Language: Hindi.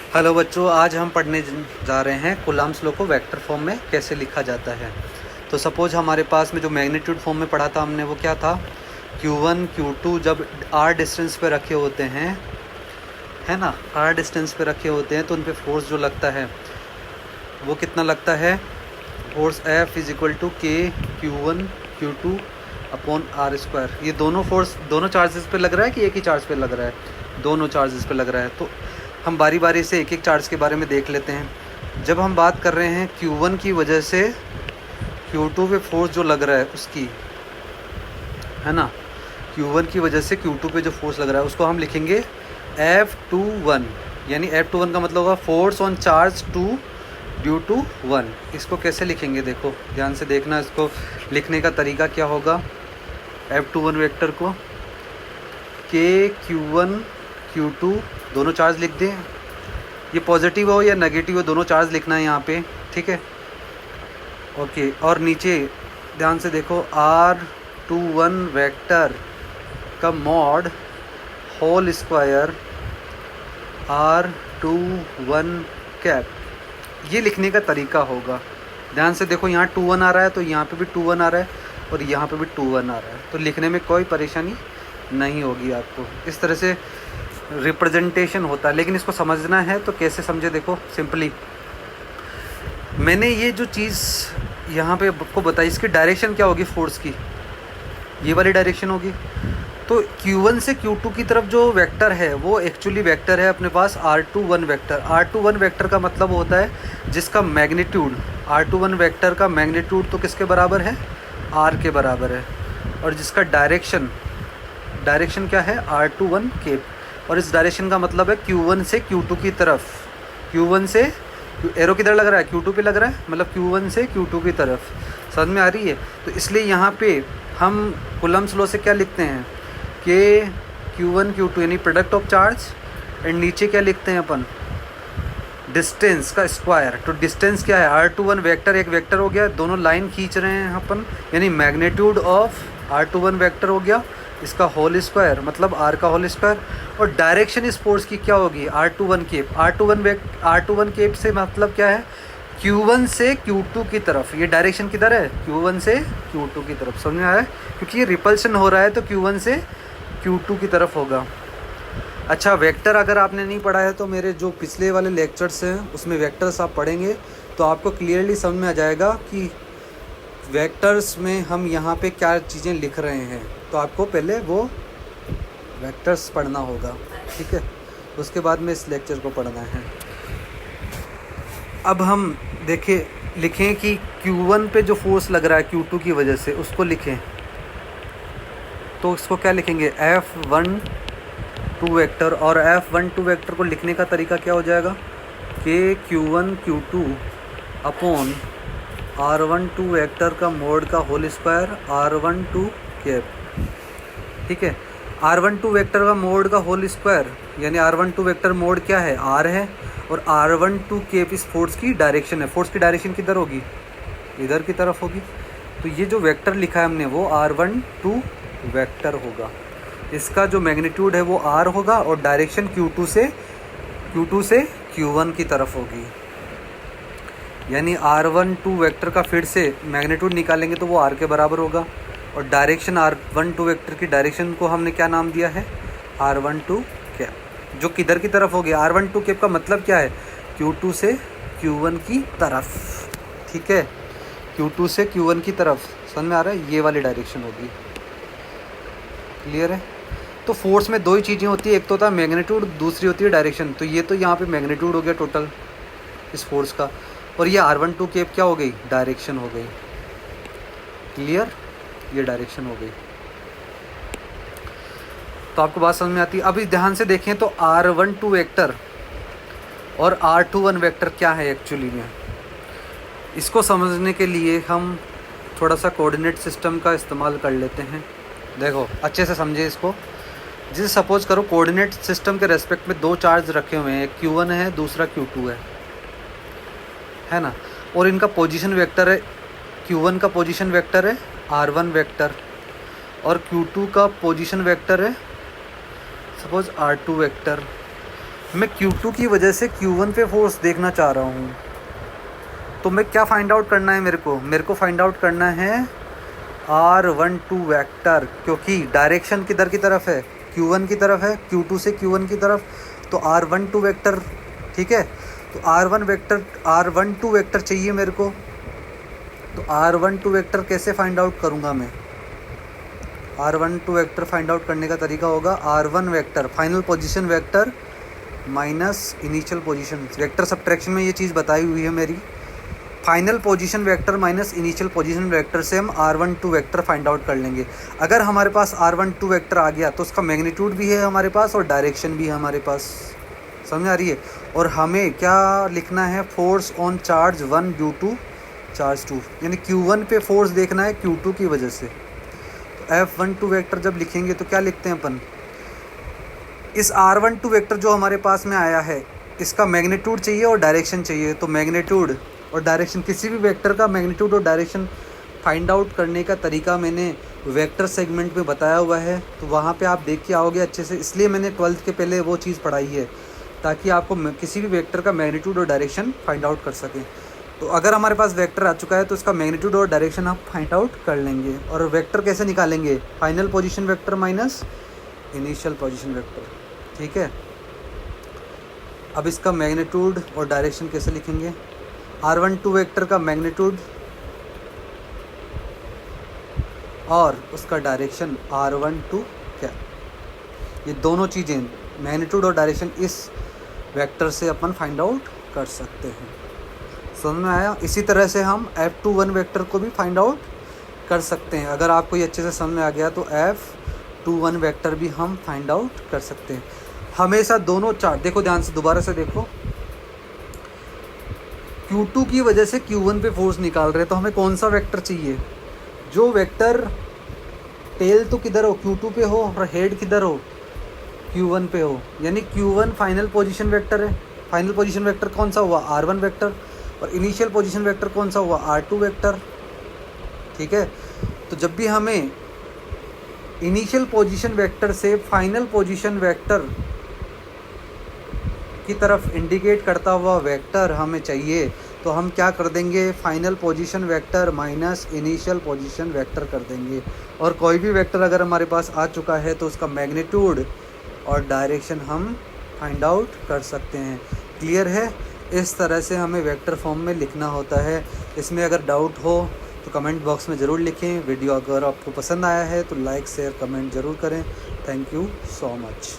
हेलो बच्चों, आज हम पढ़ने जा रहे हैं कूलम्ब्स लॉ को वेक्टर फॉर्म में कैसे लिखा जाता है। तो सपोज हमारे पास में जो मैग्नीट्यूड फॉर्म में पढ़ा था हमने, वो क्या था, Q1 Q2 जब r डिस्टेंस पे रखे होते हैं, है ना, r डिस्टेंस पे रखे होते हैं तो उन पे फोर्स जो लगता है वो कितना लगता है, force F is equal to K Q1 Q2 upon R square. ये दोनों फोर्स दोनों चार्जेस पे लग रहा है कि एक ही चार्ज पे लग रहा है? दोनों चार्जेस पे लग रहा है। तो हम बारी बारी से एक एक चार्ज के बारे में देख लेते हैं। जब हम बात कर रहे हैं Q1 की वजह से Q2 पे फोर्स जो लग रहा है उसकी, है ना, Q1 की वजह से Q2 पे जो फोर्स लग रहा है उसको हम लिखेंगे F21। यानी F21 का मतलब होगा force on charge 2 due to 1। इसको कैसे लिखेंगे, देखो ध्यान से देखना, इसको लिखने का तरीका क्या होगा। F21 वेक्टर को K Q1 Q2 दोनों चार्ज लिख दें, ये पॉजिटिव हो या नेगेटिव हो दोनों चार्ज लिखना है यहाँ पे, ठीक है, ओके। और नीचे ध्यान से देखो, R21 वेक्टर का mod whole square R21 cap, ये लिखने का तरीका होगा। ध्यान से देखो, यहाँ 21 आ रहा है तो यहाँ पे भी 21 आ रहा है और यहाँ पे भी 21 आ रहा है, तो लिखने में कोई परेशानी नहीं होगी आपको। इस तरह से रिप्रेजेंटेशन होता है, लेकिन इसको समझना है तो कैसे समझे, देखो सिंपली मैंने ये जो चीज़ यहाँ पे आपको बताई, इसकी डायरेक्शन क्या होगी फोर्स की, ये वाली डायरेक्शन होगी। तो Q1 से Q2 की तरफ जो वेक्टर है वो एक्चुअली वेक्टर है अपने पास R21 वेक्टर। R21 वेक्टर का मतलब होता है जिसका मैग्नीट्यूड, R21 वेक्टर का मैग्नीट्यूड तो किसके बराबर है, R के बराबर है, और जिसका डायरेक्शन क्या है, R21 केप। और इस डायरेक्शन का मतलब है Q1 से Q2 की तरफ, Q1 से एरो किधर लग रहा है, Q2 पे लग रहा है, मतलब Q1 से Q2 की तरफ। समझ में आ रही है? तो इसलिए यहाँ पे हम कूलम्ब्स लॉ से क्या लिखते हैं कि Q1 Q2 यानी प्रोडक्ट ऑफ चार्ज, एंड नीचे क्या लिखते हैं अपन, डिस्टेंस का स्क्वायर। तो डिस्टेंस क्या है, R21 वेक्टर एक वेक्टर हो गया, दोनों लाइन खींच रहे हैं अपन, यानी मैग्नीट्यूड ऑफ R21 वेक्टर हो गया, इसका होल स्क्वायर मतलब R का होल स्क्वायर। और डायरेक्शन इस फोर्स की क्या होगी, R21 केप। R21 केप से मतलब क्या है, Q1 से Q2 की तरफ। ये डायरेक्शन किधर है, Q1 से Q2 की तरफ। समझ में आया है? क्योंकि ये रिपल्शन हो रहा है तो Q1 से Q2 की तरफ होगा। अच्छा, वेक्टर अगर आपने नहीं पढ़ा है तो मेरे जो पिछले वाले लेक्चर्स हैं उसमें वेक्टर्स आप पढ़ेंगे तो आपको क्लियरली समझ में आ जाएगा कि वेक्टर्स में हम यहाँ पे क्या चीज़ें लिख रहे हैं। तो आपको पहले वो वेक्टर्स पढ़ना होगा, ठीक है, उसके बाद में इस लेक्चर को पढ़ना है। अब हम लिखें कि Q1 पे जो फोर्स लग रहा है Q2 की वजह से, उसको लिखें तो इसको क्या लिखेंगे, F12 वेक्टर। और F12 वेक्टर को लिखने का तरीका क्या हो जाएगा, कि Q1 Q2 upon R12 vector का मोड का होल स्क्वायर R12 कैप, ठीक है। R12 वेक्टर का मोड का होल स्क्वायर, यानी R12 वेक्टर मोड क्या है, R है, और R12 केप इस फोर्स की डायरेक्शन है। फोर्स की डायरेक्शन किधर होगी, इधर की तरफ होगी। तो ये जो वेक्टर लिखा है हमने वो R12 वेक्टर होगा, इसका जो मैग्नीट्यूड है वो R होगा और डायरेक्शन Q2 से Q1 की तरफ होगी। यानी R12 वेक्टर का फिर से मैग्नीट्यूड निकालेंगे तो वो R के बराबर होगा, और डायरेक्शन R12 वेक्टर की डायरेक्शन को हमने क्या नाम दिया है, R12 कैप, जो किधर की तरफ होगी। R12 कैप का मतलब क्या है, Q2 से Q1 की तरफ, ठीक है, Q2 से Q1 की तरफ। समझ में आ रहा है? ये वाली डायरेक्शन होगी, क्लियर है? तो फोर्स में दो ही चीज़ें होती है, एक तो होता है मैग्नीट्यूड, दूसरी होती है डायरेक्शन। तो ये तो यहाँ पे मैग्नीट्यूड हो गया टोटल इस फोर्स का, और ये R12 केप क्या हो गई, डायरेक्शन हो गई, क्लियर, ये डायरेक्शन हो गई। तो आपको बात समझ में आती है? अभी ध्यान से देखें तो R12 वेक्टर और R21 वेक्टर क्या है एक्चुअली में, इसको समझने के लिए हम थोड़ा सा कोऑर्डिनेट सिस्टम का इस्तेमाल कर लेते हैं। देखो अच्छे से समझे इसको। जैसे सपोज करो कोऑर्डिनेट सिस्टम के रेस्पेक्ट में दो चार्ज रखे हुए हैं, एक Q1 है दूसरा Q2 है ना, और इनका पोजीशन वेक्टर है, Q1 का पोजीशन वेक्टर है R1 वेक्टर, और Q2 का पोजीशन वेक्टर है सपोज R2 वेक्टर। मैं Q2 की वजह से Q1 पे फोर्स देखना चाह रहा हूँ। तो मैं क्या फाइंड आउट करना है मेरे को फाइंड आउट करना है R12 वेक्टर, क्योंकि डायरेक्शन किधर की तरफ है, Q1 की तरफ है, Q2 से Q1 की तरफ। तो R12 वेक्टर, ठीक है। तो R12 वेक्टर चाहिए मेरे को। तो R12 वेक्टर कैसे फाइंड आउट करूँगा मैं? R12 वेक्टर फाइंड आउट करने का तरीका होगा R1 vector final position vector minus initial position vector. Subtraction में ये चीज़ बताई हुई है मेरी। Final position vector minus initial position vector से हम R12 वेक्टर फाइंड आउट कर लेंगे। अगर हमारे पास R12 वेक्टर आ गया तो उसका मैग्नीट्यूड भी है हमारे पास और डायरेक्शन भी है हमारे पास। समझ आ रही है? और हमें क्या लिखना है? Force on charge 1 due to charge 2, यानी Q1 पे फोर्स देखना है Q2 की वजह से। तो F12 वेक्टर जब लिखेंगे तो क्या लिखते हैं अपन? इस R12 वेक्टर जो हमारे पास में आया है, इसका मैग्नीट्यूड चाहिए और डायरेक्शन चाहिए। तो मैग्नीट्यूड और डायरेक्शन, किसी भी वेक्टर का मैग्नीट्यूड और डायरेक्शन फाइंड आउट करने का तरीका मैंने वेक्टर सेगमेंट में बताया हुआ है, तो वहाँ पे आप देख के आओगे अच्छे से। इसलिए मैंने 12th के पहले वो चीज़ पढ़ाई है, ताकि आपको किसी भी वेक्टर का मैग्नीट्यूड और डायरेक्शन फाइंड आउट कर सकें। तो अगर हमारे पास वेक्टर आ चुका है तो इसका मैग्नीट्यूड और डायरेक्शन आप फाइंड आउट कर लेंगे। और वेक्टर कैसे निकालेंगे? Final position vector minus initial position vector, ठीक है। अब इसका मैग्नीट्यूड और डायरेक्शन कैसे लिखेंगे? R12 वेक्टर का मैग्नीट्यूड और उसका डायरेक्शन R12 क्या, ये दोनों चीज़ें मैग्नीट्यूड और डायरेक्शन इस वेक्टर से अपन फाइंड आउट कर सकते हैं। समझ में आया? इसी तरह से हम F21 वेक्टर को भी फाइंड आउट कर सकते हैं। अगर आपको ये अच्छे से समझ में आ गया तो F21 वेक्टर भी हम फाइंड आउट कर सकते हैं। हमेशा दोनों चार्ट देखो ध्यान से, दोबारा से देखो। Q2 की वजह से Q1 पे फोर्स निकाल रहे हैं, तो हमें कौन सा वेक्टर चाहिए? जो वेक्टर टेल तो किधर हो, Q2 पे हो, और हेड किधर हो, Q1 पे हो। यानी Q1 फाइनल पोजीशन वेक्टर है। फाइनल पोजीशन वेक्टर कौन सा हुआ? R1 vector. और इनिशियल पोजीशन वेक्टर कौन सा हुआ? R2 वेक्टर, ठीक है। तो जब भी हमें इनिशियल पोजीशन वेक्टर से फाइनल पोजीशन वेक्टर की तरफ इंडिकेट करता हुआ वेक्टर हमें चाहिए, तो हम क्या कर देंगे? Final position vector minus initial position vector कर देंगे। और कोई भी वेक्टर अगर हमारे पास आ चुका है तो उसका मैग्नीट्यूड और डायरेक्शन हम फाइंड आउट कर सकते हैं। क्लियर है? इस तरह से हमें वेक्टर फॉर्म में लिखना होता है। इसमें अगर डाउट हो तो कमेंट बॉक्स में ज़रूर लिखें। वीडियो अगर आपको पसंद आया है तो लाइक शेयर कमेंट ज़रूर करें। Thank you so much.